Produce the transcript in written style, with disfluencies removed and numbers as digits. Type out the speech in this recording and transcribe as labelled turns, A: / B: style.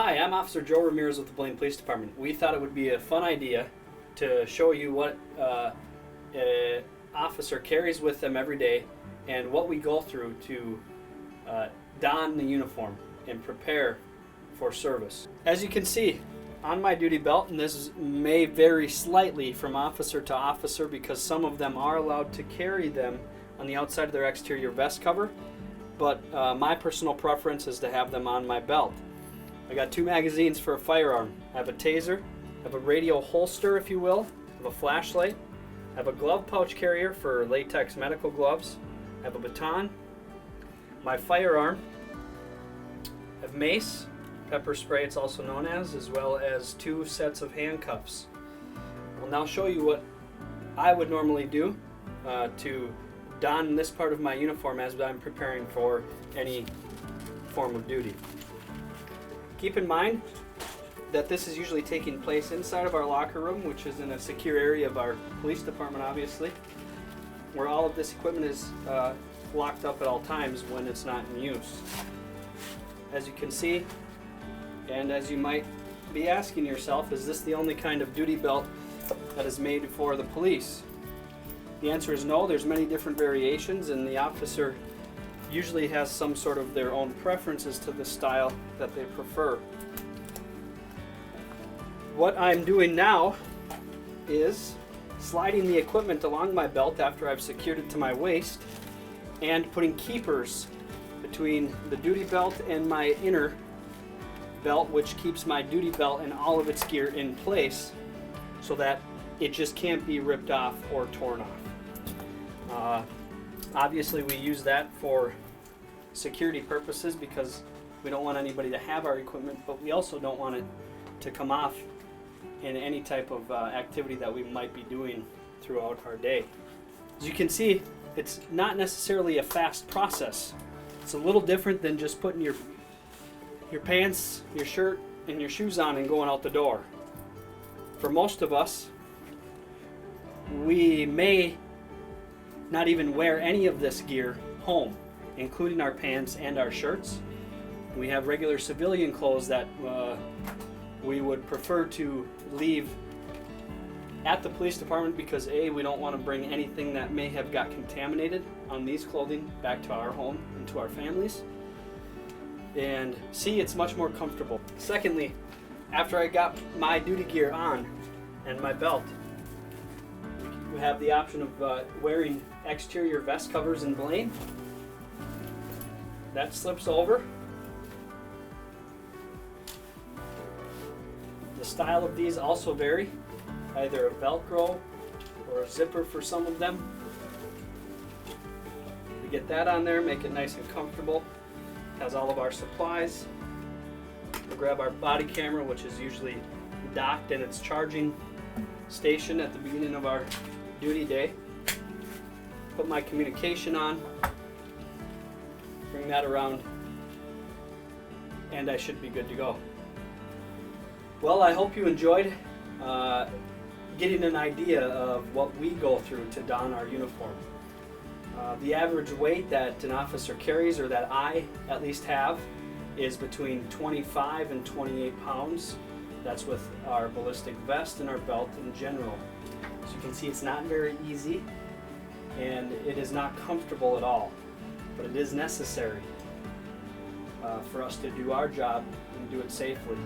A: Hi, I'm Officer Joe Ramirez with the Blaine Police Department. We thought it would be a fun idea to show you what an officer carries with them every day and what we go through to don the uniform and prepare for service. As you can see on my duty belt, and this may vary slightly from officer to officer because some of them are allowed to carry them on the outside of their exterior vest cover, but my personal preference is to have them on my belt. I got 2 magazines for a firearm. I have a taser, I have a radio holster, if you will, I have a flashlight, I have a glove pouch carrier for latex medical gloves, I have a baton, my firearm, I have mace, pepper spray it's also known as well as 2 sets of handcuffs. I'll now show you what I would normally do to don this part of my uniform as I'm preparing for any form of duty. Keep in mind that this is usually taking place inside of our locker room, which is in a secure area of our police department, obviously, where all of this equipment is locked up at all times when it's not in use. As you can see, and as you might be asking yourself, is this the only kind of duty belt that is made for the police? The answer is no. There's many different variations, and the officer usually has some sort of their own preferences to the style that they prefer. What I'm doing now is sliding the equipment along my belt after I've secured it to my waist and putting keepers between the duty belt and my inner belt, which keeps my duty belt and all of its gear in place so that it just can't be ripped off or torn off. Obviously we use that for security purposes because we don't want anybody to have our equipment, but we also don't want it to come off in any type of activity that we might be doing throughout our day. As you can see, it's not necessarily a fast process. It's a little different than just putting your pants, your shirt, and your shoes on and going out the door. For most of us, we may not even wear any of this gear home, including our pants and our shirts. We have regular civilian clothes that we would prefer to leave at the police department because A, we don't want to bring anything that may have got contaminated on these clothing back to our home and to our families, and C, it's much more comfortable. Secondly, after I got my duty gear on and my belt, we have the option of wearing exterior vest covers in Blaine. That slips over. The style of these also vary, either a Velcro or a zipper for some of them. We get that on there, make it nice and comfortable. Has all of our supplies. We'll grab our body camera, which is usually docked in its charging station at the beginning of our duty day. Put my communication on, bring that around, and I should be good to go. Well, I hope you enjoyed getting an idea of what we go through to don our uniform. The average weight that an officer carries, or that I at least have, is between 25 and 28 pounds. That's with our ballistic vest and our belt in general. As you can see, it's not very easy and it is not comfortable at all, but it is necessary for us to do our job and do it safely.